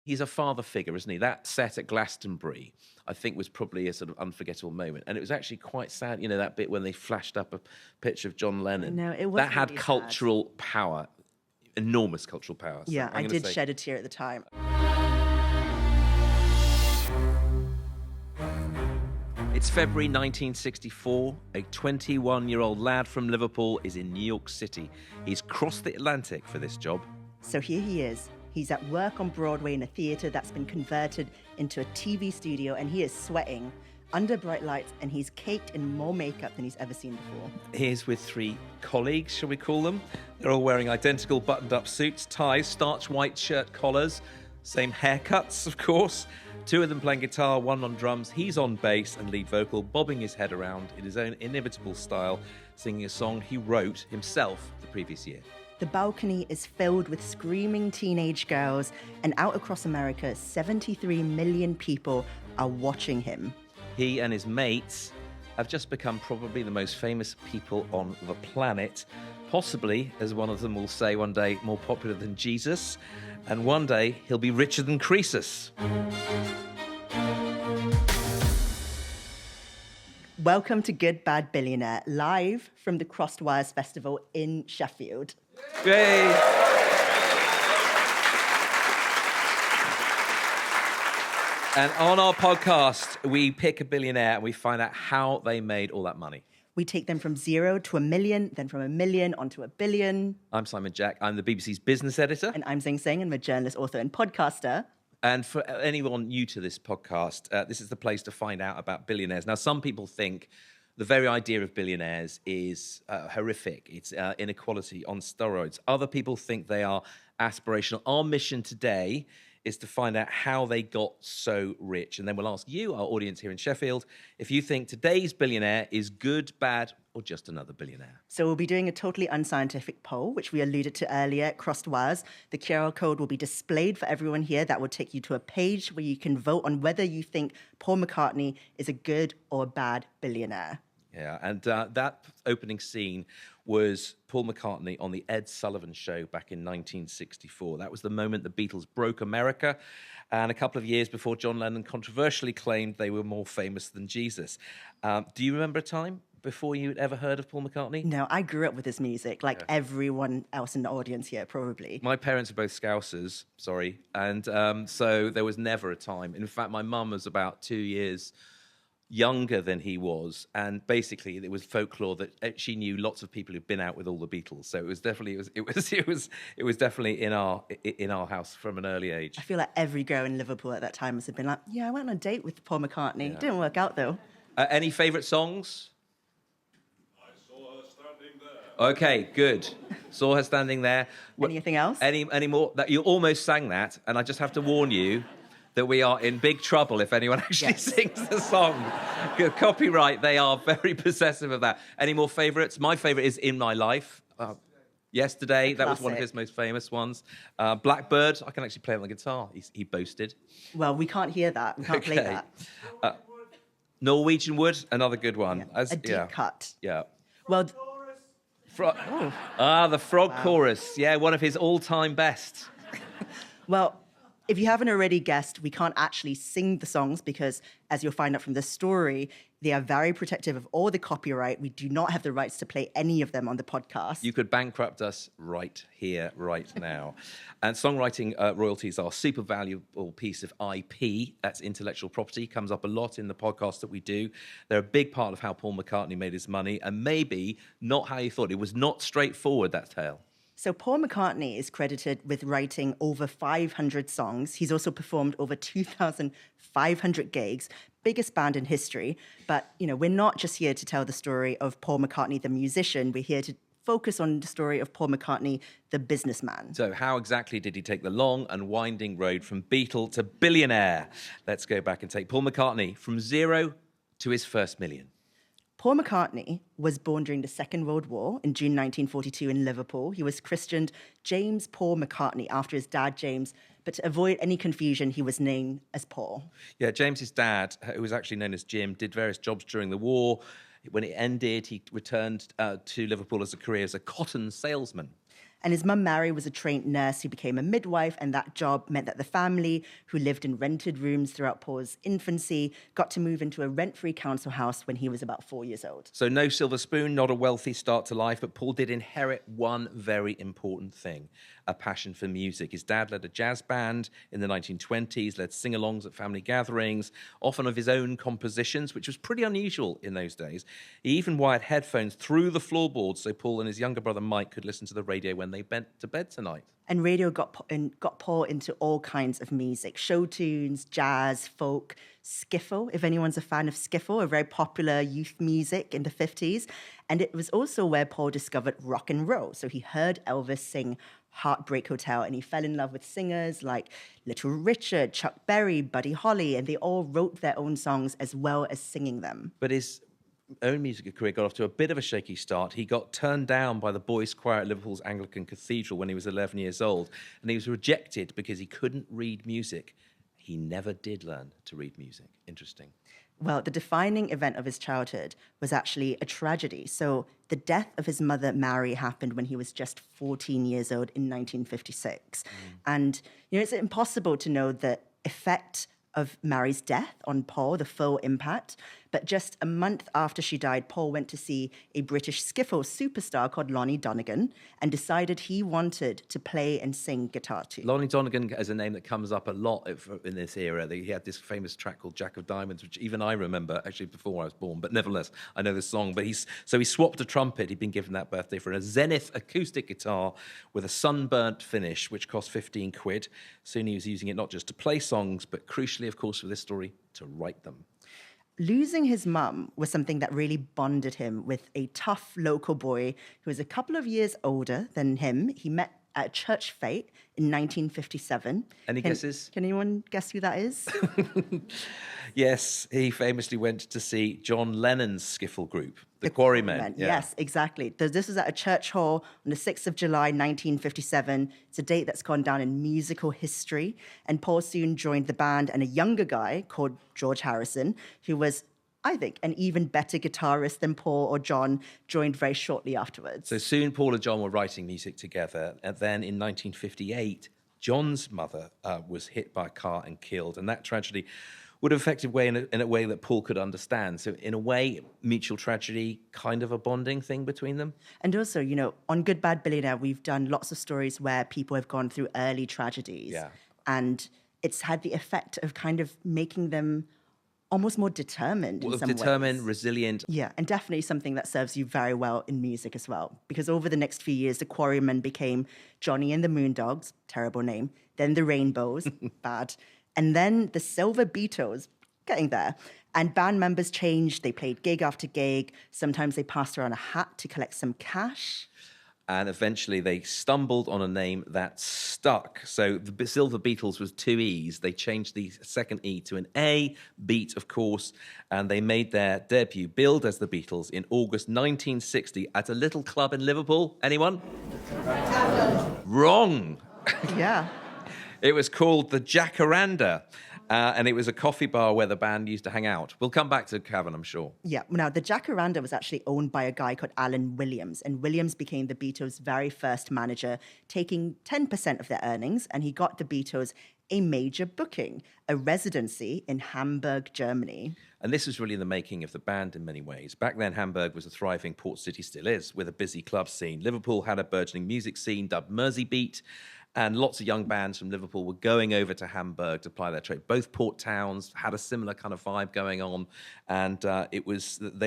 He's a father figure, isn't he? That set at Glastonbury, I think, was probably a sort of unforgettable moment. And it was actually quite sad, that bit when they flashed up a picture of John Lennon. No, it was that had really sad. cultural power, enormous cultural power. So Yeah, I'm I gonna did say- shed a tear at the time. It's February 1964. A 21-year-old lad from Liverpool is in New York City. He's crossed the Atlantic for this job. So here he is. He's at work on Broadway in a theatre that's been converted into a TV studio, and he is sweating under bright lights, and he's caked in more makeup than he's ever seen before. He's with 3 colleagues, shall we call them? They're all wearing identical buttoned-up suits, ties, starch white shirt collars, same haircuts, of course. 2 of them playing guitar, 1 on drums. He's on bass and lead vocal, bobbing his head around in his own inimitable style, singing a song he wrote himself the previous year. The balcony is filled with screaming teenage girls, and out across America, 73 million people are watching him. He and his mates have just become probably the most famous people on the planet, possibly, as one of them will say one day, more popular than Jesus, and one day he'll be richer than Croesus. Welcome to Good Bad Billionaire, live from the Crossed Wires Festival in Sheffield. Yay! And on our podcast, we pick a billionaire and we find out how they made all that money. We take them from 0 to 1 million, then from 1 million onto 1 billion. I'm Simon Jack. I'm the BBC's business editor. And I'm Zing Singh, and I'm a journalist, author, and podcaster. And for anyone new to this podcast, this is the place to find out about billionaires. Now, some people think the very idea of billionaires is horrific. It's inequality on steroids. Other people think they are aspirational. Our mission today is to find out how they got so rich. And then we'll ask you, our audience here in Sheffield, if you think today's billionaire is good, bad, or just another billionaire. So we'll be doing a totally unscientific poll, which we alluded to earlier at Crossed Wires. The QR code will be displayed for everyone here. That will take you to a page where you can vote on whether you think Paul McCartney is a good or a bad billionaire. Yeah, and that opening scene was Paul McCartney on the Ed Sullivan Show back in 1964. That was the moment the Beatles broke America, and a couple of years before John Lennon controversially claimed they were more famous than Jesus. Do you remember a time before you'd ever heard of Paul McCartney? No, I grew up with this music, like everyone else in the audience here, probably. My parents are both Scousers, sorry, and so there was never a time. In fact, my mum was about 2 years younger than he was, and basically it was folklore that she knew lots of people who'd been out with all the Beatles. So it was definitely in our house from an early age. I feel like every girl in Liverpool at that time must have been like, yeah, I went on a date with Paul McCartney. It didn't work out, though. Any favourite songs? I saw her standing there. Okay, good. Saw her standing there. Anything else? Any more? That you almost sang that, and I just have to warn you that we are in big trouble if anyone actually sings the song. Copyright, they are very possessive of that. Any more favourites? My favourite is In My Life. Yesterday, that was one of his most famous ones. Blackbird, I can actually play on the guitar, he boasted. Well, we can't hear that. We can't play that. Norwegian Wood, another good one. A deep cut. Yeah. Well, the Frog Chorus. Yeah, one of his all-time best. well, if you haven't already guessed, we can't actually sing the songs because, as you'll find out from the story, they are very protective of all the copyright. We do not have the rights to play any of them on the podcast. You could bankrupt us right here, right now. And songwriting royalties are a super valuable piece of IP. That's intellectual property. Comes up a lot in the podcast that we do. They're a big part of how Paul McCartney made his money, and maybe not how you thought. It was not straightforward, that tale. So Paul McCartney is credited with writing over 500 songs. He's also performed over 2,500 gigs, biggest band in history. But, we're not just here to tell the story of Paul McCartney, the musician. We're here to focus on the story of Paul McCartney, the businessman. So how exactly did he take the long and winding road from Beatle to billionaire? Let's go back and take Paul McCartney from 0 to his first million. Paul McCartney was born during the Second World War in June 1942 in Liverpool. He was christened James Paul McCartney after his dad, James, but to avoid any confusion, he was named as Paul. Yeah, James's dad, who was actually known as Jim, did various jobs during the war. When it ended, he returned to Liverpool as a career as a cotton salesman. And his mum, Mary, was a trained nurse who became a midwife, and that job meant that the family, who lived in rented rooms throughout Paul's infancy, got to move into a rent-free council house when he was about 4 years old. So no silver spoon, not a wealthy start to life, but Paul did inherit one very important thing, a passion for music. His dad led a jazz band in the 1920s, led sing-alongs at family gatherings, often of his own compositions, which was pretty unusual in those days. He even wired headphones through the floorboards so Paul and his younger brother Mike could listen to the radio when they went to bed tonight. And radio got Paul into all kinds of music, show tunes, jazz, folk, skiffle, if anyone's a fan of skiffle, a very popular youth music in the 50s. And it was also where Paul discovered rock and roll. So he heard Elvis sing Heartbreak Hotel, and he fell in love with singers like Little Richard, Chuck Berry, Buddy Holly, and they all wrote their own songs as well as singing them. But his own musical career got off to a bit of a shaky start. He got turned down by the boys' choir at Liverpool's Anglican Cathedral when he was 11 years old, and he was rejected because he couldn't read music. He never did learn to read music. Interesting. Well, the defining event of his childhood was actually a tragedy. So the death of his mother, Mary, happened when he was just 14 years old in 1956. And, it's impossible to know the effect of Mary's death on Paul, the full impact. But just a month after she died, Paul went to see a British skiffle superstar called Lonnie Donegan and decided he wanted to play and sing guitar too. Lonnie Donegan is a name that comes up a lot in this era. He had this famous track called Jack of Diamonds, which even I remember, actually before I was born, but nevertheless, I know this song. But he swapped a trumpet. He'd been given that birthday for a Zenith acoustic guitar with a sunburnt finish, which cost 15 quid. Soon he was using it not just to play songs, but crucially, of course, for this story, to write them. Losing his mum was something that really bonded him with a tough local boy who was a couple of years older than him. He met at a church fete in 1957. Any guesses? Can anyone guess who that is? Yes, he famously went to see John Lennon's skiffle group, the Quarrymen. Yeah. Yes, exactly. This was at a church hall on the 6th of July, 1957. It's a date that's gone down in musical history. And Paul soon joined the band, and a younger guy called George Harrison, who was, I think, an even better guitarist than Paul or John, joined very shortly afterwards. So soon Paul and John were writing music together. And then in 1958, John's mother was hit by a car and killed. And that tragedy would have affected in a way that Paul could understand. So in a way, mutual tragedy, kind of a bonding thing between them. And also, on Good Bad Billionaire, we've done lots of stories where people have gone through early tragedies. Yeah. And it's had the effect of kind of making them almost more determined in some Determined, ways. resilient. Yeah, and definitely something that serves you very well in music as well. Because over the next few years, the Quarrymen became Johnny and the Moondogs, terrible name, then the Rainbows, bad, and then the Silver Beatles, getting there. And band members changed. They played gig after gig. Sometimes they passed around a hat to collect some cash. And eventually they stumbled on a name that stuck. So the Silver Beatles was 2 E's. They changed the second E to an A, Beat, of course, and they made their debut, billed as the Beatles, in August 1960 at a little club in Liverpool. Anyone? Wrong. Yeah. It was called the Jacaranda, and it was a coffee bar where the band used to hang out. We'll come back to Cavan, I'm sure. Yeah. Now, the Jacaranda was actually owned by a guy called Alan Williams, and Williams became the Beatles' very first manager, taking 10% of their earnings, and he got the Beatles a major booking, a residency in Hamburg, Germany. And this was really the making of the band in many ways. Back then, Hamburg was a thriving port city, still is, with a busy club scene. Liverpool had a burgeoning music scene dubbed Merseybeat, and lots of young bands from Liverpool were going over to Hamburg to ply their trade. Both port towns had a similar kind of vibe going on, and there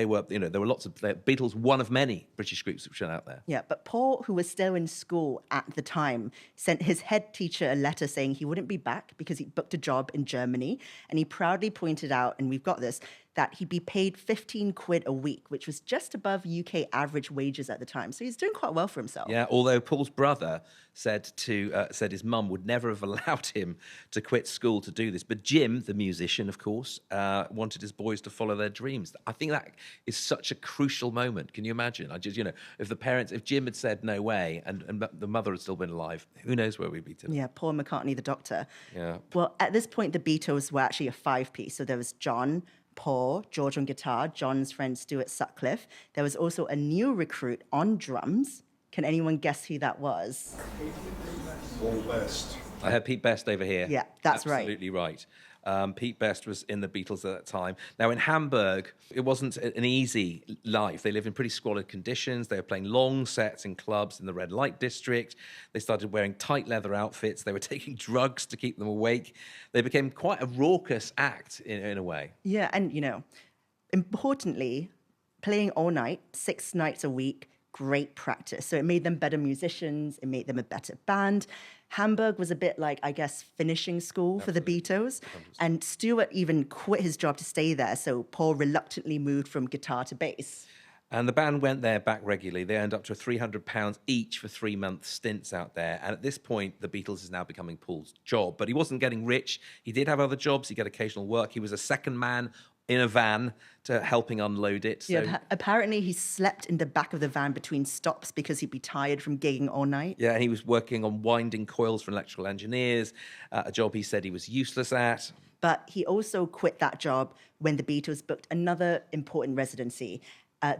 were lots of Beatles, one of many British groups which were out there. Yeah, but Paul, who was still in school at the time, sent his head teacher a letter saying he wouldn't be back because he booked a job in Germany, and he proudly pointed out, and we've got this, that he'd be paid 15 quid a week, which was just above UK average wages at the time. So he's doing quite well for himself. Yeah, although Paul's brother said his mum would never have allowed him to quit school to do this. But Jim, the musician, of course, wanted his boys to follow their dreams. I think that is such a crucial moment. Can you imagine? If Jim had said no way and the mother had still been alive, who knows where we'd be today? Yeah, Paul McCartney, the Doctor. Yeah. Well, at this point, the Beatles were actually a five-piece. So there was John, Paul, George on guitar, John's friend Stuart Sutcliffe. There was also a new recruit on drums, Can anyone guess who that was? All best. I had Pete Best over here. Yeah, that's right. Absolutely right. Pete Best was in the Beatles at that time. Now, in Hamburg, it wasn't an easy life. They lived in pretty squalid conditions. They were playing long sets in clubs in the red light district. They started wearing tight leather outfits. They were taking drugs to keep them awake. They became quite a raucous act in a way. Yeah, and, importantly, playing all night, 6 nights a week, great practice. So it made them better musicians. It made them a better band. Hamburg was a bit like, I guess, finishing school for the Beatles. And Stewart even quit his job to stay there. So Paul reluctantly moved from guitar to bass. And the band went there back regularly. They earned up to £300 each for 3-month stints out there. And at this point, the Beatles is now becoming Paul's job. But he wasn't getting rich. He did have other jobs. He got occasional work. He was a second man in a van to helping unload it. So, Yeah, apparently he slept in the back of the van between stops because he'd be tired from gigging all night. yeah, and he was working on winding coils for electrical engineers, a job he said he was useless at. But he also quit that job when the Beatles booked another important residency,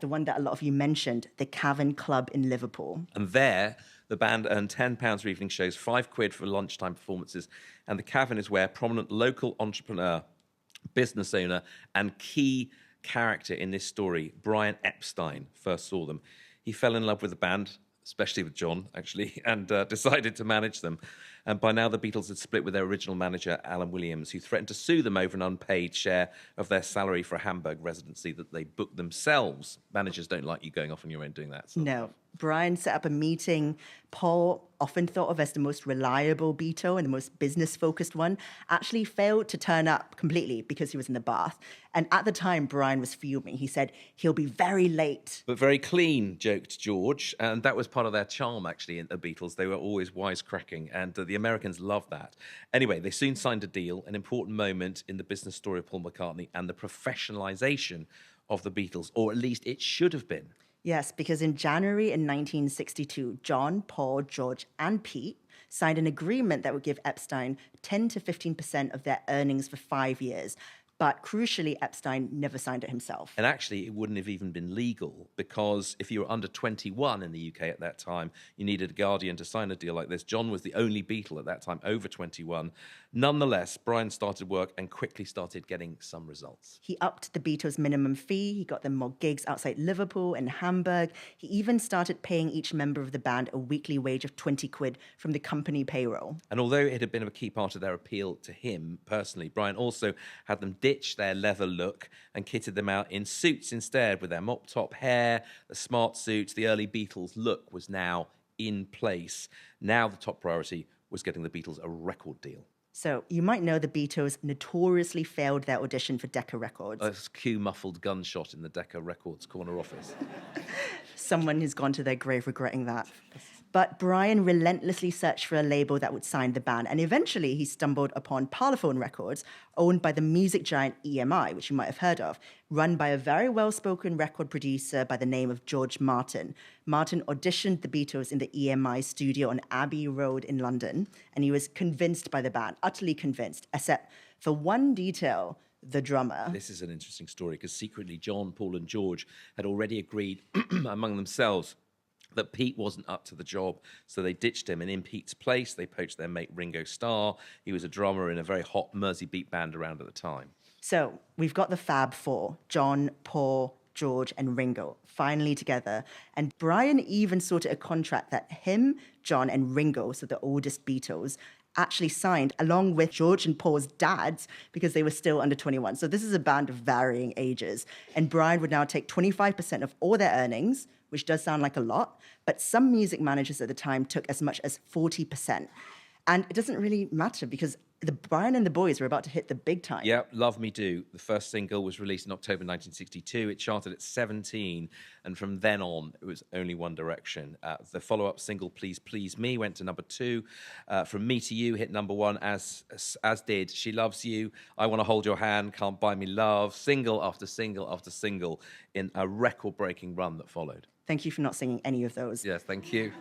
the one that a lot of you mentioned, the Cavern Club in Liverpool. And there, the band earned £10 for evening shows, £5 for lunchtime performances. And the Cavern is where prominent local entrepreneur, business owner, and key character in this story, Brian Epstein, first saw them. He fell in love with the band, especially with John, actually, and decided to manage them. And by now, the Beatles had split with their original manager, Alan Williams, who threatened to sue them over an unpaid share of their salary for a Hamburg residency that they booked themselves. Managers don't like you going off on your own doing that. So. No. Brian set up a meeting. Paul, often thought of as the most reliable Beatle and the most business-focused one, actually failed to turn up completely because he was in the bath. And at the time, Brian was fuming. He said, he'll be very late. But very clean, joked George. And that was part of their charm, actually, in the Beatles. They were always wisecracking, and the Americans loved that. Anyway, they soon signed a deal, an important moment in the business story of Paul McCartney and the professionalisation of the Beatles, or at least it should have been. Yes, because in January in 1962, John, Paul, George, and Pete signed an agreement that would give Epstein 10 to 15% of their earnings for 5 years. But crucially, Epstein never signed it himself. And actually, it wouldn't have even been legal because if you were under 21 in the UK at that time, you needed a guardian to sign a deal like this. John was the only Beatle at that time over 21. Nonetheless, Brian started work and quickly started getting some results. He upped the Beatles' minimum fee. He got them more gigs outside Liverpool and Hamburg. He even started paying each member of the band a weekly wage of 20 quid from the company payroll. And although it had been a key part of their appeal to him personally, Brian also had them ditch their leather look and kitted them out in suits instead with their mop-top hair, the smart suits. The early Beatles look was now in place. Now the top priority was getting the Beatles a record deal. So you might know the Beatles notoriously failed their audition for Decca Records. A cue muffled gunshot in the Decca Records corner office. Someone who's gone to their grave regretting that. But Brian relentlessly searched for a label that would sign the band, and eventually he stumbled upon Parlophone Records, owned by the music giant EMI, which you might have heard of, run by a very well-spoken record producer by the name of George Martin. Martin auditioned the Beatles in the EMI studio on Abbey Road in London, and he was convinced by the band, utterly convinced, except for one detail: the drummer. This is an interesting story because secretly John, Paul and George had already agreed among themselves that Pete wasn't up to the job, so they ditched him, and in Pete's place, they poached their mate Ringo Starr. He was a drummer in a very hot Mersey beat band around at the time. So we've got the Fab Four, John, Paul, George, and Ringo, finally together. And Brian even sorted a contract that him, John, and Ringo, so the oldest Beatles, actually signed along with George and Paul's dads because they were still under 21. So this is a band of varying ages. And Brian would now take 25% of all their earnings, which does sound like a lot, but some music managers at the time took as much as 40%. And it doesn't really matter because Brian and the boys were about to hit the big time. Yeah, Love Me Do. The first single was released in October 1962. It charted at 17, and from then on, it was only One Direction. The follow-up single, Please Please Me, went to number 2. From Me to You hit number 1, as did She Loves You, I Want to Hold Your Hand, Can't Buy Me Love, single after single after single in a record-breaking run that followed. Thank you for not singing any of those. Yes, thank you.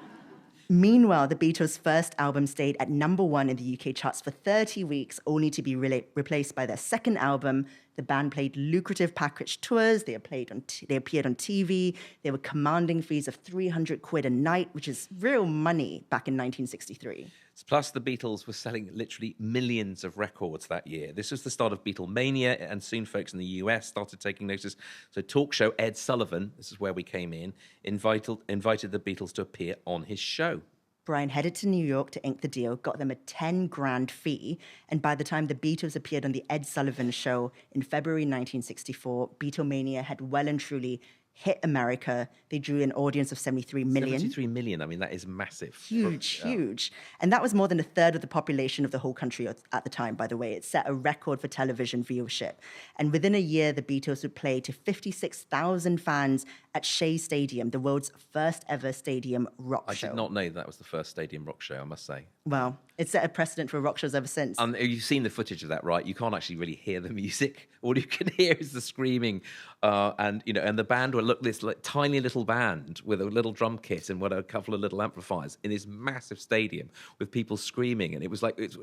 Meanwhile, the Beatles' first album stayed at #1 in the UK charts for 30 weeks, only to be replaced by their second album. The band played lucrative package tours. They appeared on TV. They were commanding fees of 300 quid a night, which is real money back in 1963. Plus, the Beatles were selling literally millions of records that year. This was the start of Beatlemania, and soon folks in the US started taking notice. So talk show Ed Sullivan, this is where we came in, invited the Beatles to appear on his show. Brian headed to New York to ink the deal, got them a 10 grand fee, and by the time the Beatles appeared on the Ed Sullivan Show in February 1964, Beatlemania had well and truly hit America. They drew an audience of 73 million. 73 million, I mean, that is massive. Huge. And that was more than a third of the population of the whole country at the time, by the way. It set a record for television viewership. And within a year, the Beatles would play to 56,000 fans at Shea Stadium, the world's first ever stadium rock show. I did not know that was the first stadium rock show, I must say. Well, it's set a precedent for rock shows ever since. And you've seen the footage of that, right? You can't actually really hear the music. All you can hear is the screaming, and the band were this like tiny little band with a little drum kit and a couple of little amplifiers in this massive stadium with people screaming, and it was like it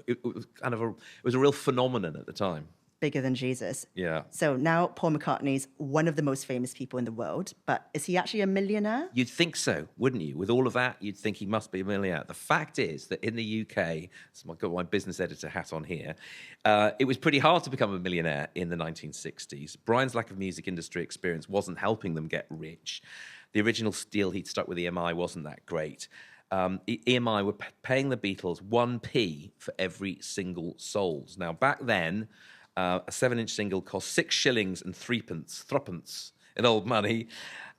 was a real phenomenon at the time. Bigger than Jesus. Yeah. So now Paul McCartney's one of the most famous people in the world, but is he actually a millionaire? You'd think so, wouldn't you? With all of that, you'd think he must be a millionaire. The fact is that in the UK, so I've got my business editor hat on here, it was pretty hard to become a millionaire in the 1960s. Brian's lack of music industry experience wasn't helping them get rich. The original deal he'd struck with EMI wasn't that great. EMI were paying the Beatles 1p for every single sold. Now, back then, a 7-inch single cost 6 shillings and threepence in old money.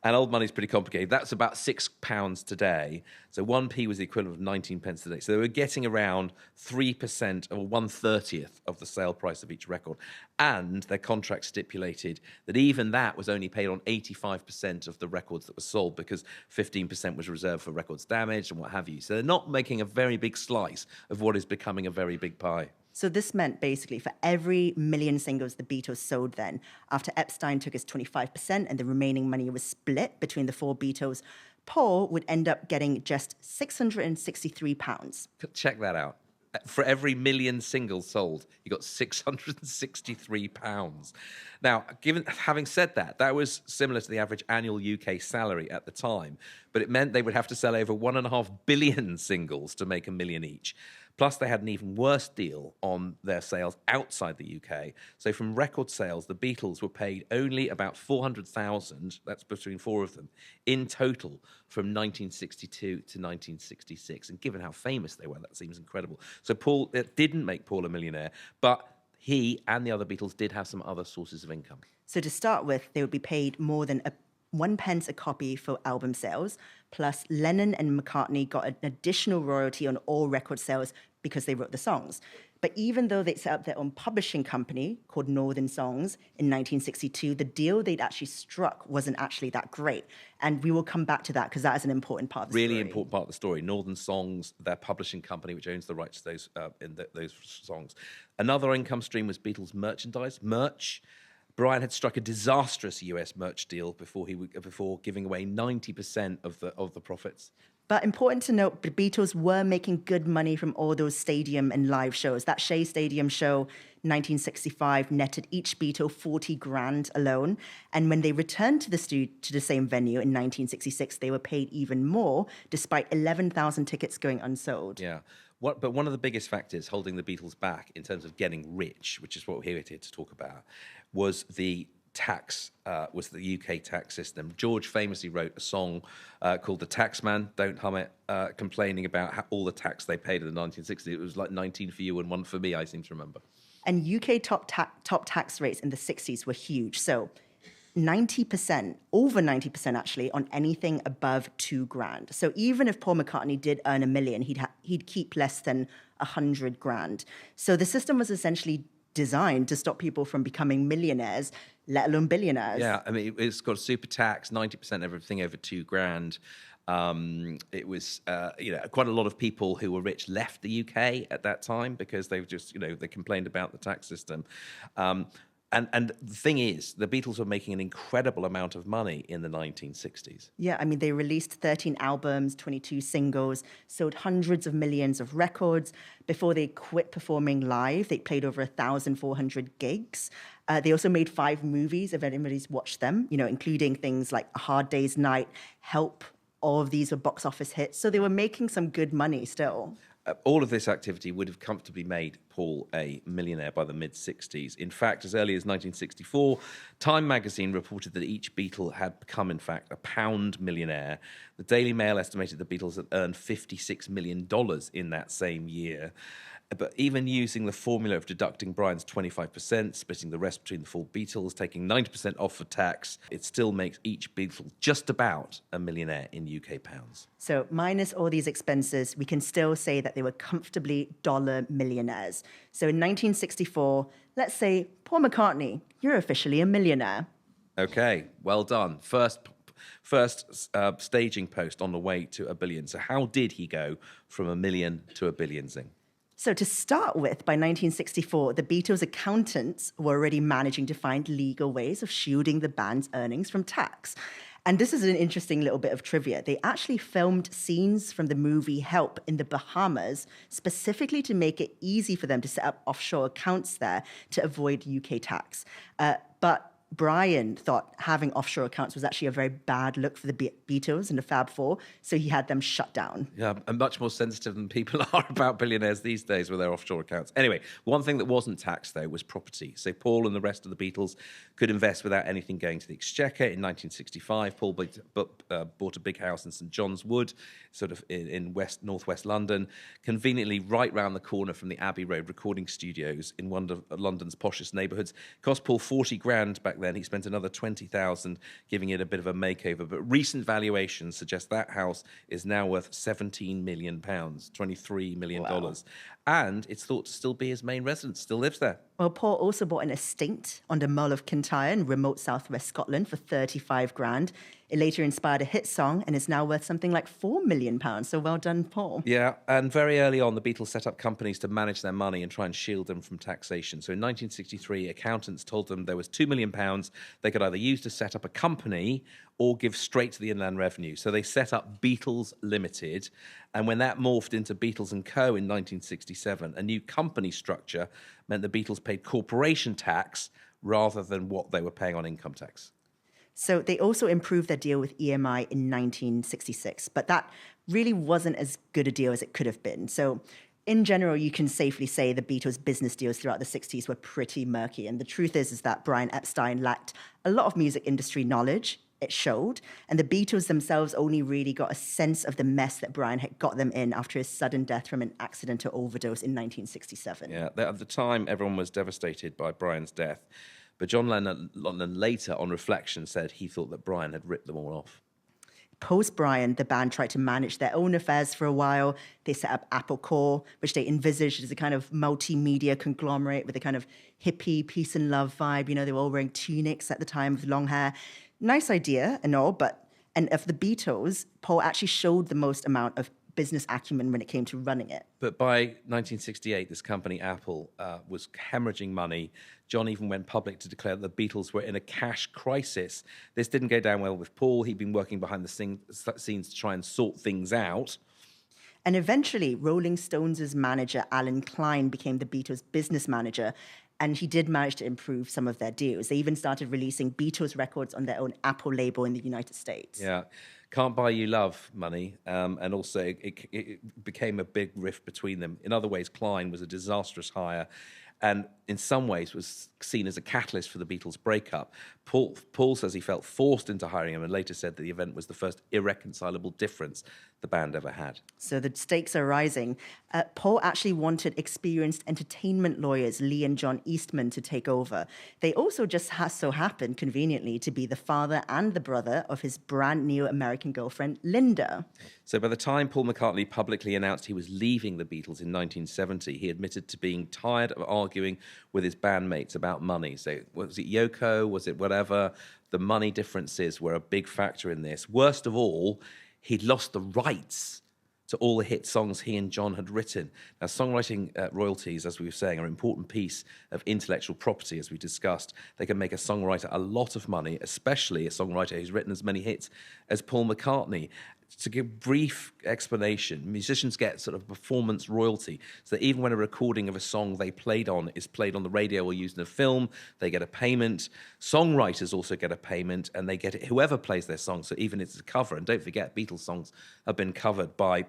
And old money's pretty complicated. That's about £6 today. So 1p was the equivalent of 19 pence today. So they were getting around 3% or 1/30th of the sale price of each record. And their contract stipulated that even that was only paid on 85% of the records that were sold, because 15% was reserved for records damaged and what have you. So they're not making a very big slice of what is becoming a very big pie. So this meant basically for every million singles the Beatles sold then, after Epstein took his 25% and the remaining money was split between the 4 Beatles, Paul would end up getting just £663. Check that out. For every million singles sold, you got £663. Now, having said that, that was similar to the average annual UK salary at the time, but it meant they would have to sell over 1.5 billion singles to make $1 million each. Plus, they had an even worse deal on their sales outside the UK. So from record sales, the Beatles were paid only about 400,000, that's between 4 of them, in total from 1962 to 1966. And given how famous they were, that seems incredible. So it didn't make Paul a millionaire, but he and the other Beatles did have some other sources of income. So to start with, they would be paid more than 1 pence a copy for album sales, plus Lennon and McCartney got an additional royalty on all record sales because they wrote the songs. But even though they'd set up their own publishing company called Northern Songs in 1962, the deal they'd actually struck wasn't actually that great. And we will come back to that because that is an important part of the story. Really important part of the story. Northern Songs, their publishing company, which owns the rights to those songs. Another income stream was Beatles merchandise, merch. Brian had struck a disastrous US merch deal before giving away 90% of the profits. But important to note, the Beatles were making good money from all those stadium and live shows. That Shea Stadium show, 1965, netted each Beatle 40 grand alone. And when they returned to the same venue in 1966, they were paid even more, despite 11,000 tickets going unsold. Yeah. But one of the biggest factors holding the Beatles back in terms of getting rich, which is what we're here to talk about, was the UK tax system. George famously wrote a song called "The Taxman." Don't hum it. Complaining about all the tax they paid in the 1960s. It was like 19 for you and 1 for me, I seem to remember. And UK top tax rates in the 60s were huge. So 90%, over 90% actually, on anything above 2 grand. So even if Paul McCartney did earn $1 million, he'd keep less than 100 grand. So the system was essentially designed to stop people from becoming millionaires, let alone billionaires. Yeah, I mean, it's got a super tax, 90% everything over 2 grand. It was, quite a lot of people who were rich left the UK at that time because they were just, they complained about the tax system. And the thing is, the Beatles were making an incredible amount of money in the 1960s. Yeah, I mean, they released 13 albums, 22 singles, sold hundreds of millions of records. Before they quit performing live, they played over 1,400 gigs. They also made 5 movies, if anybody's watched them, including things like A Hard Day's Night, Help. All of these were box office hits. So they were making some good money still. All of this activity would have comfortably made Paul a millionaire by the mid-60s. In fact, as early as 1964, Time magazine reported that each Beatle had become, in fact, a pound millionaire. The Daily Mail estimated the Beatles had earned $56 million in that same year. But even using the formula of deducting Brian's 25%, splitting the rest between the 4 Beatles, taking 90% off for tax, it still makes each Beatle just about a millionaire in UK pounds. So minus all these expenses, we can still say that they were comfortably dollar millionaires. So in 1964, let's say, Paul McCartney, you're officially a millionaire. Okay, well done. First staging post on the way to a billion. So how did he go from a million to a billion, Zing? So to start with, by 1964, the Beatles' accountants were already managing to find legal ways of shielding the band's earnings from tax. And this is an interesting little bit of trivia. They actually filmed scenes from the movie Help in the Bahamas, specifically to make it easy for them to set up offshore accounts there to avoid UK tax. But Brian thought having offshore accounts was actually a very bad look for the Beatles and the Fab Four, so he had them shut down. Yeah, and much more sensitive than people are about billionaires these days with their offshore accounts. Anyway, one thing that wasn't taxed, though, was property. So Paul and the rest of the Beatles could invest without anything going to the Exchequer. In 1965, Paul bought a big house in St John's Wood, sort of in northwest London, conveniently right round the corner from the Abbey Road recording studios in one of London's poshest neighbourhoods. Cost Paul 40 grand back then. He spent another 20,000 giving it a bit of a makeover. But recent valuations suggest that house is now worth 17 million pounds, $23 million. Wow. And it's thought to still be his main residence, still lives there. Well, Paul also bought an estate on the Mull of Kintyre in remote southwest Scotland for 35 grand. It later inspired a hit song and is now worth something like £4 million. So well done, Paul. Yeah, and very early on, the Beatles set up companies to manage their money and try and shield them from taxation. So in 1963, accountants told them there was £2 million they could either use to set up a company or give straight to the Inland Revenue. So they set up Beatles Limited, and when that morphed into Beatles & Co. in 1967, a new company structure meant the Beatles paid corporation tax rather than what they were paying on income tax. So they also improved their deal with EMI in 1966, but that really wasn't as good a deal as it could have been. So in general, you can safely say the Beatles' business deals throughout the 60s were pretty murky. And the truth is that Brian Epstein lacked a lot of music industry knowledge. It showed. And the Beatles themselves only really got a sense of the mess that Brian had got them in after his sudden death from an accidental overdose in 1967. Yeah, at the time, everyone was devastated by Brian's death. But John Lennon later, on reflection, said he thought that Brian had ripped them all off. Post-Brian, the band tried to manage their own affairs for a while. They set up Apple Corps, which they envisaged as a kind of multimedia conglomerate with a kind of hippie peace and love vibe. They were all wearing tunics at the time with long hair. Nice idea and all, and of the Beatles, Paul actually showed the most amount of business acumen when it came to running it. But by 1968, this company, Apple, was hemorrhaging money. John even went public to declare that the Beatles were in a cash crisis. This didn't go down well with Paul. He'd been working behind the scenes to try and sort things out. And eventually, Rolling Stones' manager, Alan Klein, became the Beatles' business manager, and he did manage to improve some of their deals. They even started releasing Beatles records on their own Apple label in the United States. Yeah. Can't buy you love money. And also it became a big rift between them. In other ways, Klein was a disastrous hire and in some ways was seen as a catalyst for the Beatles' breakup. Paul says he felt forced into hiring him and later said that the event was the first irreconcilable difference the band ever had. So the stakes are rising. Paul actually wanted experienced entertainment lawyers, Lee and John Eastman, to take over. They also just so happened, conveniently, to be the father and the brother of his brand new American girlfriend, Linda. So by the time Paul McCartney publicly announced he was leaving the Beatles in 1970, he admitted to being tired of arguing with his bandmates about money. So was it Yoko? Was it whatever? The money differences were a big factor in this. Worst of all, he'd lost the rights to all the hit songs he and John had written. Now, songwriting royalties, as we were saying, are an important piece of intellectual property, as we discussed. They can make a songwriter a lot of money, especially a songwriter who's written as many hits as Paul McCartney. To give brief explanation, musicians get sort of performance royalty, so that even when a recording of a song they played on is played on the radio or used in a film, they get a payment. Songwriters also get a payment, and they get it whoever plays their song. So even if it's a cover, and don't forget, Beatles songs have been covered by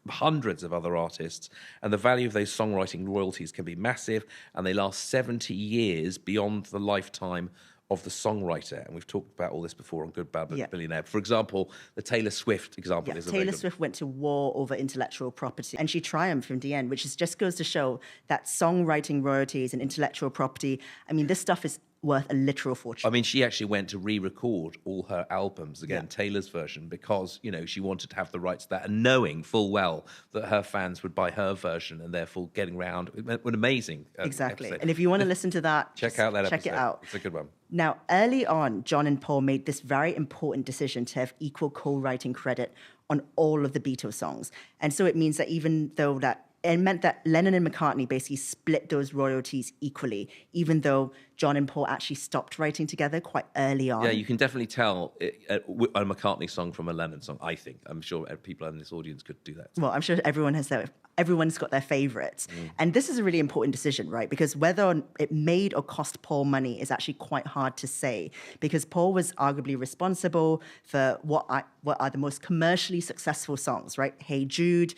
hundreds of other artists, and the value of those songwriting royalties can be massive, and they last 70 years beyond the lifetime of the songwriter. And we've talked about all this before on Good, Bad, Billionaire. For example, the Taylor Swift example is a very Taylor good Swift went to war over intellectual property, and she triumphed in the end, which just goes to show that songwriting royalties and intellectual property, I mean, this stuff is worth a literal fortune. I mean, she actually went to re-record all her albums again, Taylor's version, because, she wanted to have the rights to that, and knowing full well that her fans would buy her version, and therefore getting round. An amazing Exactly. episode. And if you want to listen to that, check out that episode. Check it out. It's a good one. Now, early on, John and Paul made this very important decision to have equal co-writing credit on all of the Beatles songs. And so it means that it meant that Lennon and McCartney basically split those royalties equally, even though John and Paul actually stopped writing together quite early on. Yeah, you can definitely tell a McCartney song from a Lennon song, I think. I'm sure people in this audience could do that. Well, I'm sure everyone's got their favorites. And this is a really important decision, right? Because whether it made or cost Paul money is actually quite hard to say, because Paul was arguably responsible for what are the most commercially successful songs, right? Hey Jude,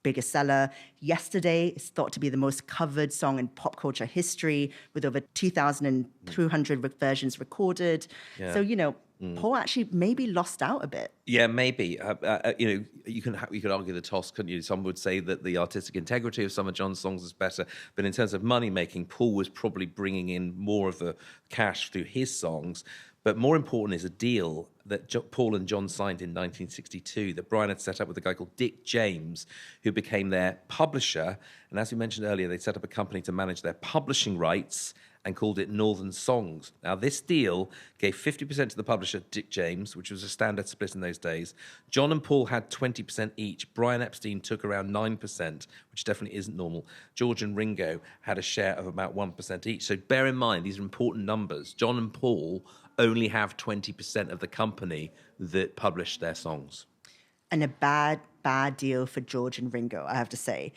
biggest seller. Yesterday is thought to be the most covered song in pop culture history, with over 2,200 versions recorded. Yeah. So, Paul actually maybe lost out a bit. Yeah, maybe. You could argue the toss, couldn't you? Some would say that the artistic integrity of some of John's songs is better, but in terms of money making, Paul was probably bringing in more of the cash through his songs. But more important is a deal that Paul and John signed in 1962 that Brian had set up with a guy called Dick James, who became their publisher. And as we mentioned earlier, they set up a company to manage their publishing rights and called it Northern Songs. Now, this deal gave 50% to the publisher, Dick James, which was a standard split in those days. John and Paul had 20% each. Brian Epstein took around 9%, which definitely isn't normal. George and Ringo had a share of about 1% each. So bear in mind, these are important numbers. John and Paul only have 20% of the company that published their songs. And a bad deal for George and Ringo, I have to say.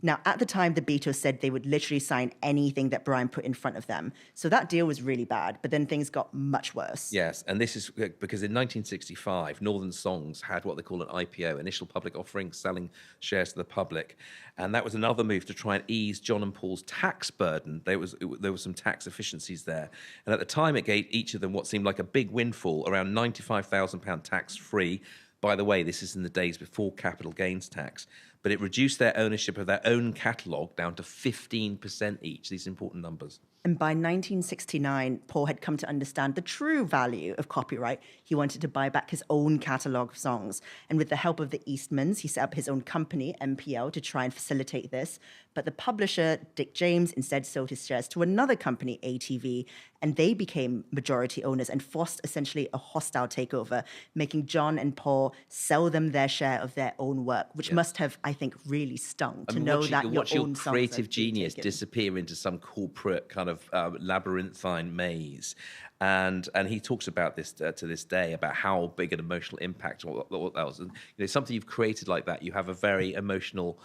Now, at the time, the Beatles said they would literally sign anything that Brian put in front of them. So that deal was really bad, but then things got much worse. Yes, and this is because in 1965, Northern Songs had what they call an IPO, initial public offering, selling shares to the public. And that was another move to try and ease John and Paul's tax burden. There was some tax efficiencies there. And at the time, it gave each of them what seemed like a big windfall, around £95,000 tax-free. By the way, this is in the days before capital gains tax. But it reduced their ownership of their own catalogue down to 15% each, these important numbers. And by 1969, Paul had come to understand the true value of copyright. He wanted to buy back his own catalogue of songs. And with the help of the Eastmans, he set up his own company, MPL, to try and facilitate this. But the publisher, Dick James, instead sold his shares to another company, ATV, and they became majority owners and forced essentially a hostile takeover, making John and Paul sell them their share of their own work, which must have, I think, really stung to know that your own songs creative genius disappear into some corporate kind of labyrinthine maze. And he talks about this to this day, about how big an emotional impact what that was. And something you've created like that, you have a very emotional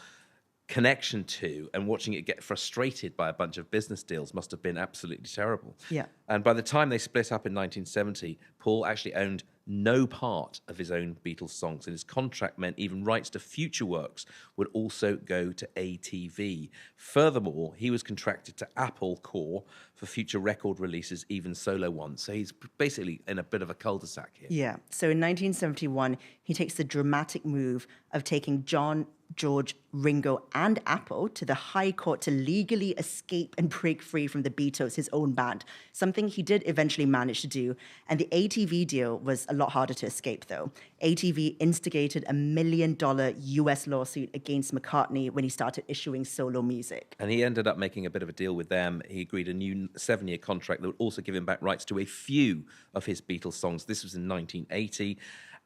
connection to, and watching it get frustrated by a bunch of business deals must have been absolutely terrible. Yeah. And by the time they split up in 1970, Paul actually owned no part of his own Beatles songs, and his contract meant even rights to future works would also go to ATV. Furthermore, he was contracted to Apple Corps for future record releases, even solo ones. So he's basically in a bit of a cul-de-sac here. Yeah. So in 1971, he takes the dramatic move of taking John, George, Ringo, and Apple to the High Court to legally escape and break free from the Beatles, his own band, something he did eventually manage to do. And the ATV deal was a lot harder to escape, though. ATV instigated a $1 million US lawsuit against McCartney when he started issuing solo music. And he ended up making a bit of a deal with them. He agreed a new 7-year contract that would also give him back rights to a few of his Beatles songs. This was in 1980.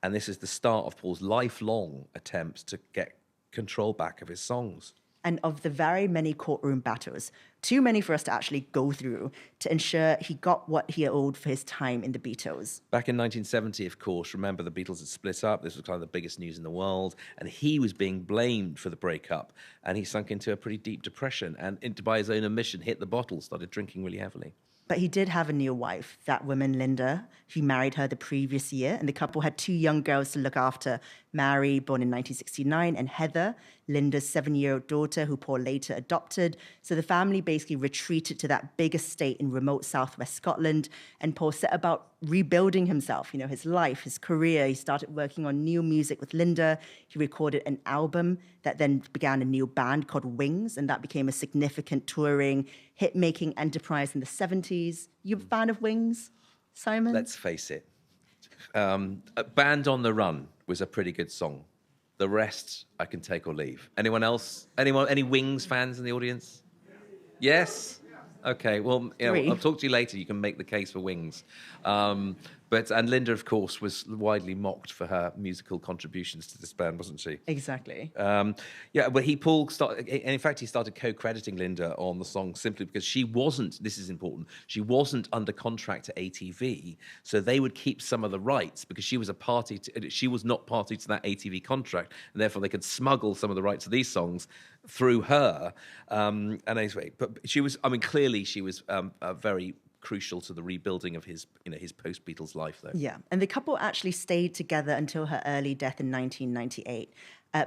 And this is the start of Paul's lifelong attempts to get control back of his songs. And of the very many courtroom battles, too many for us to actually go through to ensure he got what he owed for his time in the Beatles. Back in 1970, of course, remember the Beatles had split up. This was kind of the biggest news in the world. And he was being blamed for the breakup. And he sunk into a pretty deep depression and, by his own admission, hit the bottle, started drinking really heavily. But he did have a new wife, that woman, Linda. He married her the previous year, and the couple had 2 young girls to look after, Mary, born in 1969, and Heather, Linda's 7-year-old daughter, who Paul later adopted. So the family basically retreated to that big estate in remote southwest Scotland, and Paul set about rebuilding himself, his life, his career. He started working on new music with Linda. He recorded an album that then began a new band called Wings, and that became a significant touring, hit-making enterprise in the 70s. You a fan of Wings, Simon? Let's face it. Band on the Run was a pretty good song. The rest I can take or leave. Anyone else? Any Wings fans in the audience? Yes? Okay, well, I'll talk to you later. You can make the case for Wings. And Linda, of course, was widely mocked for her musical contributions to this band, wasn't she? Exactly. But in fact, he started co-crediting Linda on the song simply because she wasn't, this is important, she wasn't under contract to ATV, so they would keep some of the rights because she was not party to that ATV contract, and therefore they could smuggle some of the rights to these songs through her. And anyway, but she was, clearly she was very crucial to the rebuilding of his post-Beatles life, though. Yeah, and the couple actually stayed together until her early death in 1998.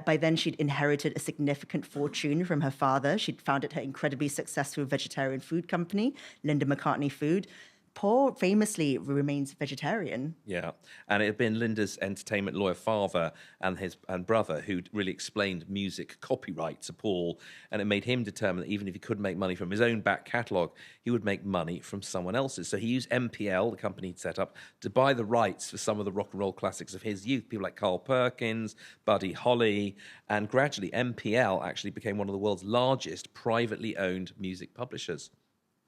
By then, she'd inherited a significant fortune from her father. She'd founded her incredibly successful vegetarian food company, Linda McCartney Food. Paul famously remains vegetarian. Yeah, and it had been Linda's entertainment lawyer father and brother who'd really explained music copyright to Paul, and it made him determine that even if he couldn't make money from his own back catalogue, he would make money from someone else's. So he used MPL, the company he'd set up, to buy the rights for some of the rock and roll classics of his youth, people like Carl Perkins, Buddy Holly, and gradually MPL actually became one of the world's largest privately owned music publishers.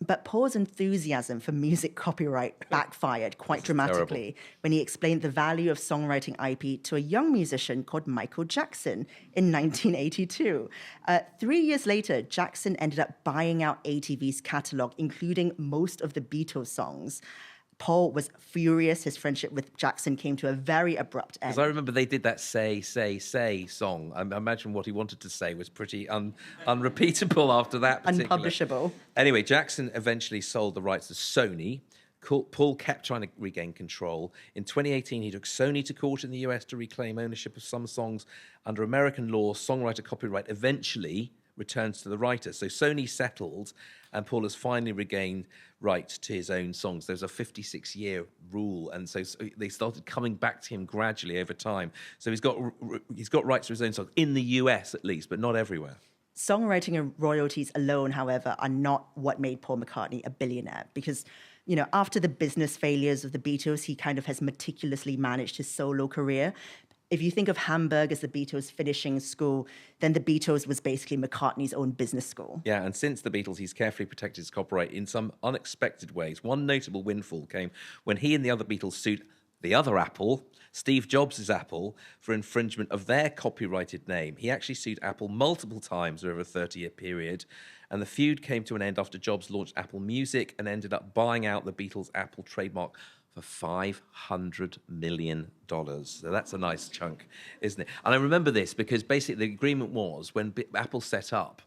But Paul's enthusiasm for music copyright backfired quite dramatically when he explained the value of songwriting IP to a young musician called Michael Jackson in 1982. 3 years later, Jackson ended up buying out ATV's catalog, including most of the Beatles songs. Paul was furious. His friendship with Jackson came to a very abrupt end. Because I remember they did that Say, Say, Say song. I imagine what he wanted to say was pretty unrepeatable after that. Unpublishable. Anyway, Jackson eventually sold the rights to Sony. Paul kept trying to regain control. In 2018, he took Sony to court in the US to reclaim ownership of some songs. Under American law, songwriter copyright eventually returns to the writer. So Sony settled, and Paul has finally regained right to his own songs. There's a 56-year rule, and so they started coming back to him gradually over time. So he's got rights to his own songs in the US at least, but not everywhere. Songwriting and royalties alone, however, are not what made Paul McCartney a billionaire, because after the business failures of the Beatles, he kind of has meticulously managed his solo career. If you think of Hamburg as the Beatles' finishing school, then the Beatles was basically McCartney's own business school. Yeah, and since the Beatles, he's carefully protected his copyright in some unexpected ways. One notable windfall came when he and the other Beatles sued the other Apple, Steve Jobs' Apple, for infringement of their copyrighted name. He actually sued Apple multiple times over a 30-year period, and the feud came to an end after Jobs launched Apple Music and ended up buying out the Beatles' Apple trademark for $500 million. So that's a nice chunk, isn't it? And I remember this because basically the agreement was when Apple set up,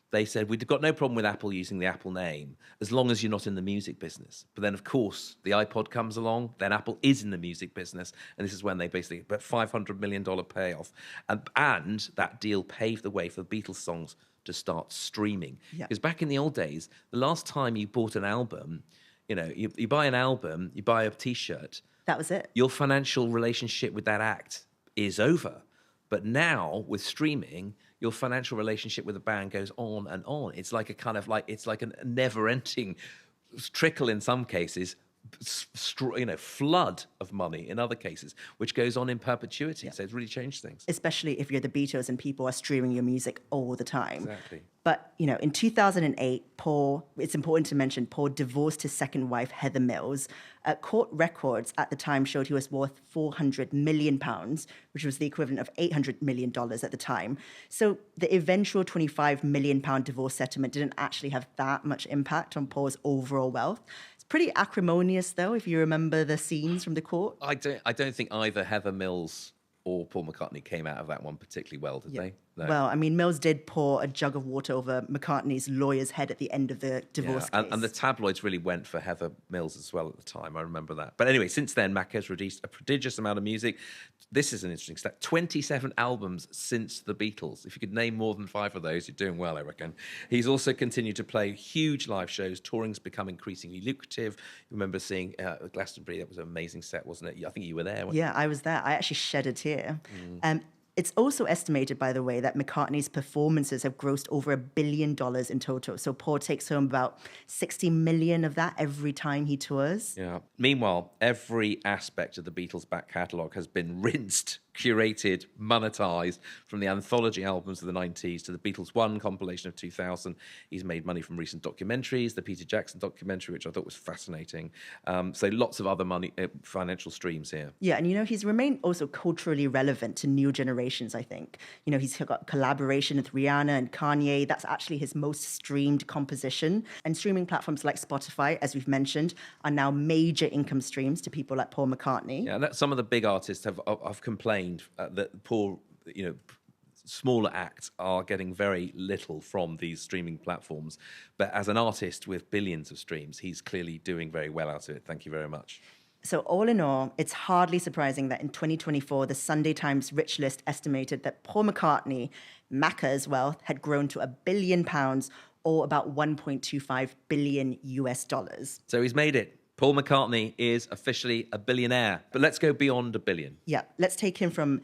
they said, we've got no problem with Apple using the Apple name as long as you're not in the music business. But then, of course, the iPod comes along, then Apple is in the music business, and this is when they basically, but $500 million payoff. And that deal paved the way for the Beatles songs to start streaming. Because back in the old days, the last time you bought an album, you buy an album, you buy a T-shirt. That was it. Your financial relationship with that act is over. But now, with streaming, your financial relationship with a band goes on and on. It's like a never-ending trickle in some cases, flood of money in other cases, which goes on in perpetuity. So it's really changed things. Especially if you're the Beatles and people are streaming your music all the time. Exactly. But, in 2008, Paul, it's important to mention, Paul divorced his second wife, Heather Mills. Court records at the time showed he was worth £400 million, which was the equivalent of $800 million at the time. So the eventual £25 million divorce settlement didn't actually have that much impact on Paul's overall wealth. It's pretty acrimonious, though, if you remember the scenes from the court. I don't think either Heather Mills or Paul McCartney came out of that one particularly well, did they? No. Well, I mean, Mills did pour a jug of water over McCartney's lawyer's head at the end of the divorce case. And the tabloids really went for Heather Mills as well at the time. I remember that. But anyway, since then, Macca has released a prodigious amount of music. This is an interesting stat. 27 albums since the Beatles. If you could name more than 5 of those, you're doing well, I reckon. He's also continued to play huge live shows. Touring's become increasingly lucrative. You remember seeing Glastonbury. That was an amazing set, wasn't it? I think you were there. Yeah, I was there. I actually shed a tear. It's also estimated, by the way, that McCartney's performances have grossed over $1 billion in total. So Paul takes home about 60 million of that every time he tours. Yeah. Meanwhile, every aspect of the Beatles' back catalogue has been rinsed, curated, monetized, from the anthology albums of the 90s to the Beatles One compilation of 2000. He's made money from recent documentaries, the Peter Jackson documentary, which I thought was fascinating. So lots of other financial streams here. Yeah, and he's remained also culturally relevant to new generations, I think. He's got collaboration with Rihanna and Kanye. That's actually his most streamed composition. And streaming platforms like Spotify, as we've mentioned, are now major income streams to people like Paul McCartney. Yeah, and some of the big artists have complained that poor, smaller acts are getting very little from these streaming platforms. But as an artist with billions of streams, he's clearly doing very well out of it. Thank you very much. So all in all, it's hardly surprising that in 2024, the Sunday Times Rich List estimated that Paul McCartney, Macca's wealth, had grown to £1 billion, or about 1.25 billion US dollars. So he's made it. Paul McCartney is officially a billionaire. But let's go beyond $1 billion. Yeah, let's take him from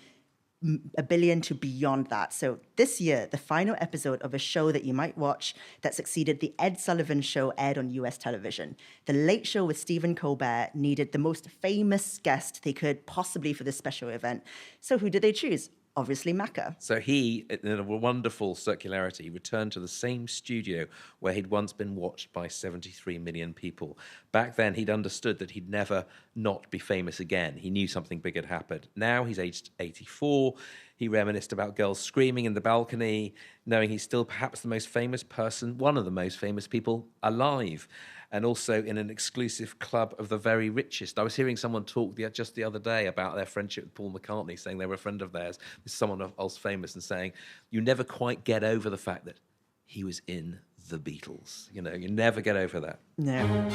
$1 billion to beyond that. So this year, the final episode of a show that you might watch that succeeded the Ed Sullivan Show aired on US television. The Late Show with Stephen Colbert needed the most famous guest they could possibly for this special event. So who did they choose? Obviously, Macca. So he, in a wonderful circularity, returned to the same studio where he'd once been watched by 73 million people. Back then, he'd understood that he'd never not be famous again. He knew something big had happened. Now he's aged 84. He reminisced about girls screaming in the balcony, knowing he's still perhaps the most famous person, one of the most famous people alive, and also in an exclusive club of the very richest. I was hearing someone talk just the other day about their friendship with Paul McCartney, saying they were a friend of theirs. This is someone else famous, and saying, you never quite get over the fact that he was in the Beatles. You never get over that. No.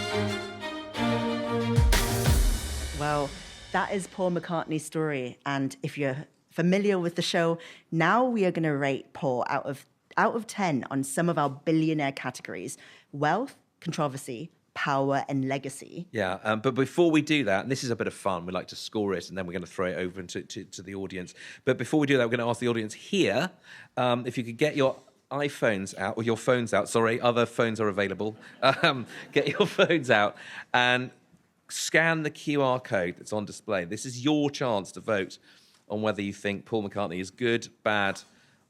Well, that is Paul McCartney's story. And if you're familiar with the show, now we are going to rate Paul out of 10 on some of our billionaire categories: wealth, controversy, power, and legacy. Yeah, but before we do that, and this is a bit of fun, we like to score it, and then we're going to throw it over to the audience. But before we do that, we're going to ask the audience here if you could get your iPhones out, or your phones out, sorry, other phones are available. Get your phones out and scan the QR code that's on display. This is your chance to vote on whether you think Paul McCartney is good, bad,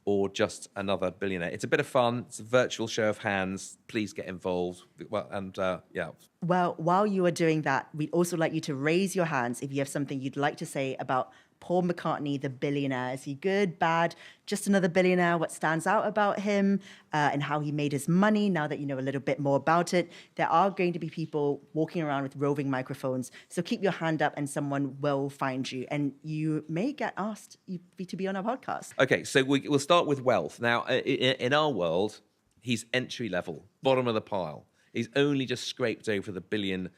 or just another billionaire. It's a bit of fun. It's a virtual show of hands. Please get involved. Well, and yeah. Well, while you are doing that, we'd also like you to raise your hands if you have something you'd like to say about Paul McCartney, the billionaire. Is he good, bad, just another billionaire? What stands out about him and how he made his money now that you know a little bit more about it? There are going to be people walking around with roving microphones. So keep your hand up and someone will find you. And you may get asked to be on our podcast. Okay, so we'll start with wealth. Now, in our world, he's entry level, bottom of the pile. He's only just scraped over the £1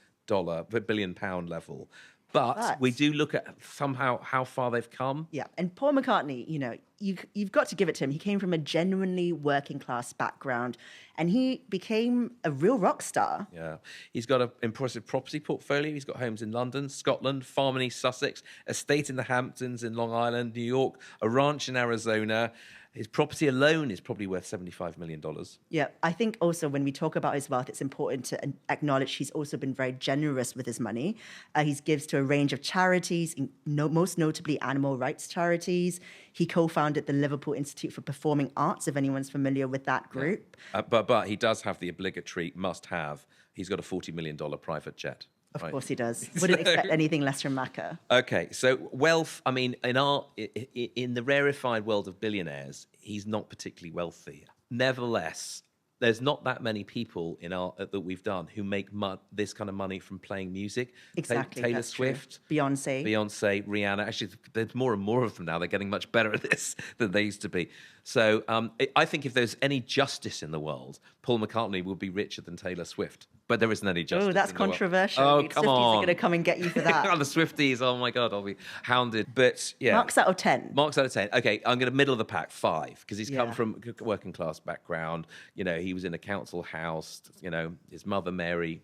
billion level. But we do look at somehow how far they've come. Yeah, and Paul McCartney, you've got to give it to him. He came from a genuinely working class background, and he became a real rock star. Yeah, he's got an impressive property portfolio. He's got homes in London, Scotland, farm in East Sussex, estate in the Hamptons in Long Island, New York, a ranch in Arizona. His property alone is probably worth $75 million. Yeah, I think also when we talk about his wealth, it's important to acknowledge he's also been very generous with his money. He gives to a range of charities, most notably animal rights charities. He co-founded the Liverpool Institute for Performing Arts, if anyone's familiar with that group. But he does have the obligatory must-have. He's got a $40 million private jet. Of course he does. Wouldn't expect anything less from Macca. Okay, so wealth, I mean, in the rarefied world of billionaires, he's not particularly wealthy. Nevertheless, there's not that many people that we've done who make this kind of money from playing music. Exactly. Taylor that's true. Swift, Beyonce, Rihanna. Actually, there's more and more of them now. They're getting much better at this than they used to be. So I think if there's any justice in the world, Paul McCartney will be richer than Taylor Swift. But there isn't any justice. Oh, that's in the world. controversial. Oh, Swifties come are on. going to come and get you for that. The Swifties, oh my God, I'll be hounded. But yeah. Marks out of 10. Marks out of 10. Okay, I'm going to middle of the pack, 5, because he's come Yeah. from a working class background. You know, he was in a council house. You know, his mother, Mary,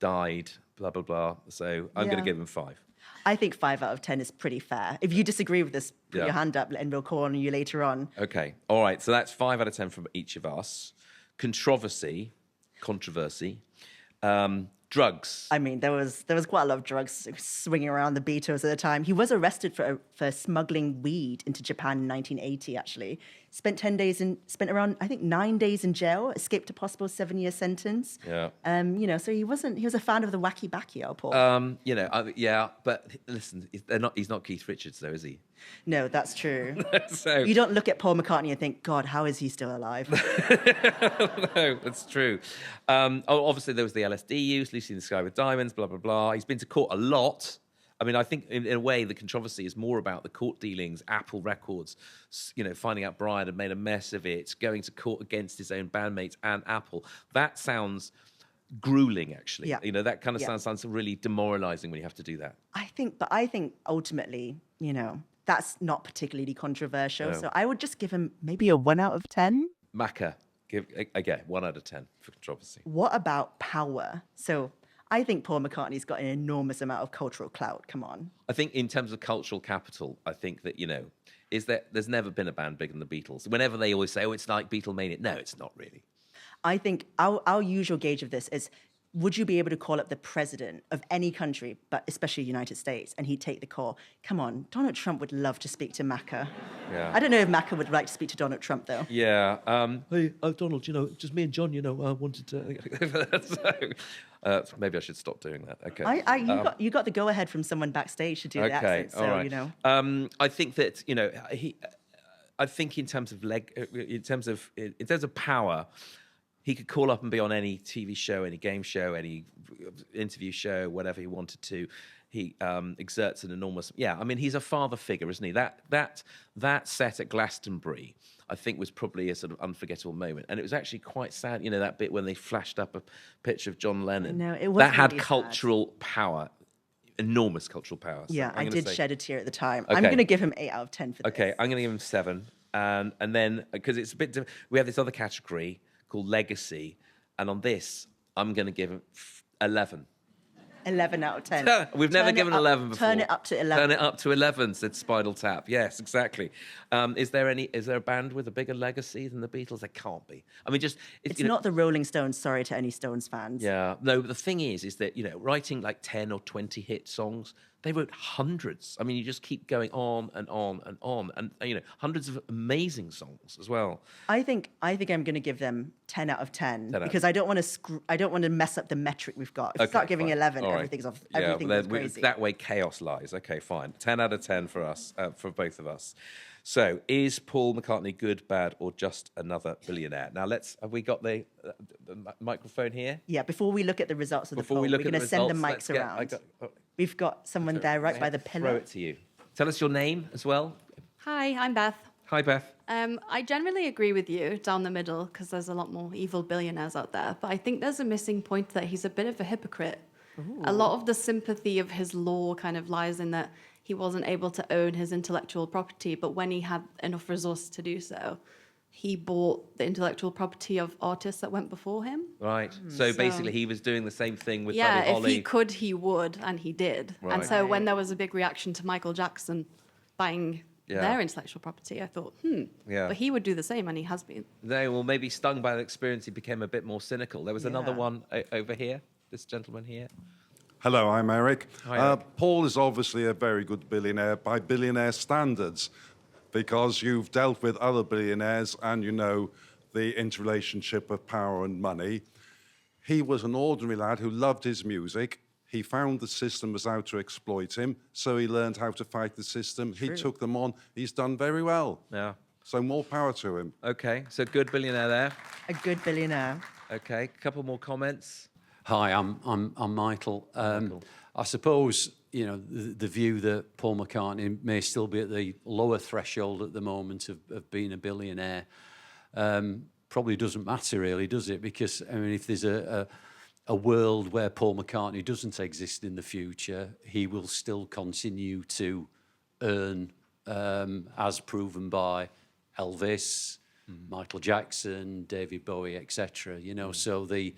died, blah, blah, blah. So I'm going to Yeah. give him 5. I think 5 out of 10 is pretty fair. If you disagree with this, put Yeah. your hand up and we'll call on you later on. Okay, all right. So that's 5 out of 10 from each of us. Controversy. Drugs. I mean, there was quite a lot of drugs swinging around the Beatles at the time. He was arrested for smuggling weed into Japan in 1980. Actually, spent around I think 9 days in jail. Escaped a possible 7-year sentence. Yeah. You know, so he was a fan of the wacky backy, Paul. You know, yeah, but listen, he's not Keith Richards, though, is he? No, that's true. So You don't look at Paul McCartney and think, God, how is he still alive? no, that's true. Obviously, there was the LSD use, Lucy in the Sky with Diamonds, blah, blah, blah. He's been to court a lot. I mean, I think in a way, the controversy is more about the court dealings, Apple Records, you know, finding out Brian had made a mess of it, going to court against his own bandmates and Apple. That sounds grueling, actually. Yeah. You know, that kind of Yeah. sounds really demoralizing when you have to do that. I think ultimately, you know, that's not particularly controversial. No. So I would just give him maybe a 1 out of 10. Macca, again, 1 out of 10 for controversy. What about power? So I think Paul McCartney's got an enormous amount of cultural clout. Come on. I think in terms of cultural capital, I think that, you know, there's never been a band bigger than the Beatles. Whenever they always say, oh, it's like Beatlemania. No, it's not really. I think our usual gauge of this is, would you be able to call up the president of any country, but especially United States, and he'd take the call? Come on, Donald Trump would love to speak to Macca. Yeah. I don't know if Macca would like to speak to Donald Trump, though. Yeah. Hey, Donald, you know, just me and John, you know, I wanted to... so, maybe I should stop doing that. Okay. You got the go-ahead from someone backstage to do the accent, so, all right. you know. I think that, you know, I think in terms of power, he could call up and be on any TV show, any game show, any interview show, whatever he wanted to. He exerts an enormous... Yeah, I mean, he's a father figure, isn't he? That set at Glastonbury, I think, was probably a sort of unforgettable moment. And it was actually quite sad, you know, that bit when they flashed up a picture of John Lennon. No, it was that had really sad. cultural power, enormous cultural power. So Yeah, I'm I gonna did say- shed a tear at the time. I'm Okay. going to give him 8 out of 10 for this. Okay, I'm going to give him 7. And then, because it's a bit... We have this other category called legacy. And on this, I'm going to give him 11. 11 out of 10. We've never Turn it given up- 11 before. Turn it up to 11. Turn it up to 11, said Spinal Tap. Yes, exactly. Is there a band with a bigger legacy than the Beatles? There can't be. I mean, just... It's you know, not the Rolling Stones, sorry to any Stones fans. Yeah. No, but the thing is that, you know, writing like 10 or 20 hit songs, they wrote hundreds. I mean, you just keep going on and on and on. And, you know, hundreds of amazing songs as well. I think I'm going to give them 10 out of 10 10 out of because I don't want to mess up the metric we've got. If you start giving fine. 11, All right. everything Yeah, goes crazy. that way chaos lies. Okay, fine. 10 out of 10 for us, for both of us. So, is Paul McCartney good, bad, or just another billionaire? Now, have we got the microphone here? Yeah, before we look at the results of the Before poll, we look we're at going the to send the results, mics around. oh, We've got someone there right by the throw pillar. it to you. Tell us your name as well. Hi, I'm Beth. Hi, Beth. I generally agree with you down the middle because there's a lot more evil billionaires out there. But I think there's a missing point that he's a bit of a hypocrite. A lot of the sympathy of his law kind of lies in that he wasn't able to own his intellectual property. But when he had enough resource to do so, he bought the intellectual property of artists that went before him. Right. So basically, he was doing the same thing with Yeah, Buddy Holly. if he could, he would, and he did. Right. And so when there was a big reaction to Michael Jackson buying their intellectual property. I thought, Yeah. but he would do the same, and he has been. They well, maybe stung by the experience, he became a bit more cynical. There was another Yeah. one over here, this gentleman here. Hello, I'm Eric. Hi, Eric. Paul is obviously a very good billionaire by billionaire standards because you've dealt with other billionaires and you know the interrelationship of power and money. He was an ordinary lad who loved his music. He found the system was out to exploit him, so he learned how to fight the system. He took them on. He's done very well. Yeah. So more power to him. Okay, so good billionaire there. A good billionaire. Okay, a couple more comments. Hi, I'm Michael. I suppose the view that Paul McCartney may still be at the lower threshold at the moment of being a billionaire probably doesn't matter really, does it? Because I mean, if there's a world where Paul McCartney doesn't exist in the future, he will still continue to earn, as proven by Elvis, Michael Jackson, David Bowie, etc. So the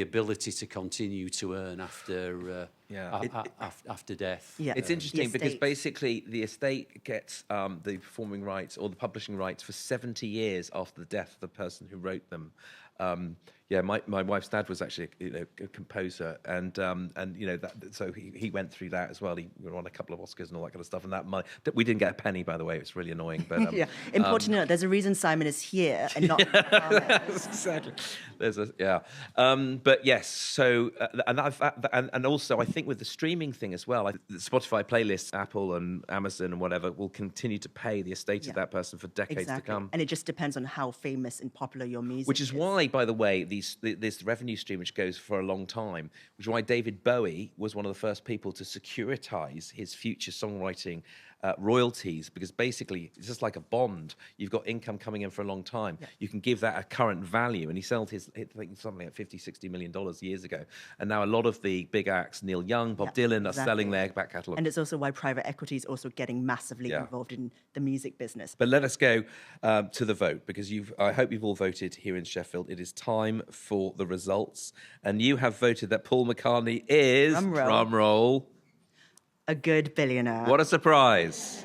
ability to continue to earn after after death. Yeah. It's The interesting because estate. basically the estate gets the performing rights or the publishing rights for 70 years after the death of the person who wrote them. My wife's dad was actually a composer, and so he went through that as well. He won a couple of Oscars and all that kind of stuff. And that money, we didn't get a penny, by the way. It was really annoying. But Yeah. Important to note, there's a reason Simon is here and not exactly. But yes. So and also I think with the streaming thing as well, the Spotify playlists, Apple and Amazon and whatever will continue to pay the estate of that person for decades to come. And it just depends on how famous and popular your music Which is why, by the way, this revenue stream, which goes for a long time, which is why David Bowie was one of the first people to securitize his future songwriting royalties, because basically it's just like a bond. You've got income coming in for a long time. Yeah. You can give that a current value. And he sold his, I think, something like $50-60 million years ago. And now a lot of the big acts, Neil Young, Bob Dylan, are selling their back catalogue. And it's also why private equity is also getting massively involved in the music business. But let us go to the vote, because I hope you've all voted here in Sheffield. It is time for the results. And you have voted that Paul McCartney is, drum roll, a good billionaire. What a surprise.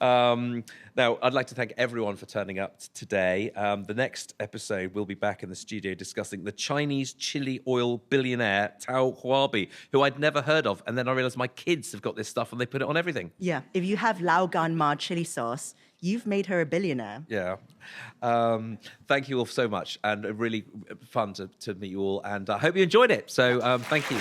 Now, I'd like to thank everyone for turning up today. The next episode, we'll be back in the studio discussing the Chinese chili oil billionaire Tao Huabi, who I'd never heard of. And then I realized my kids have got this stuff and they put it on everything. Yeah. If you have Lao Gan Ma chili sauce, you've made her a billionaire. Yeah. Thank you all so much. And really fun to meet you all. And I hope you enjoyed it. So thank you.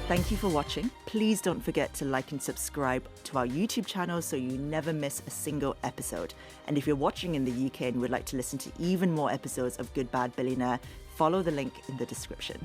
Thank you for watching. Please don't forget to like and subscribe to our YouTube channel so you never miss a single episode. And if you're watching in the UK and would like to listen to even more episodes of Good Bad Billionaire, follow the link in the description.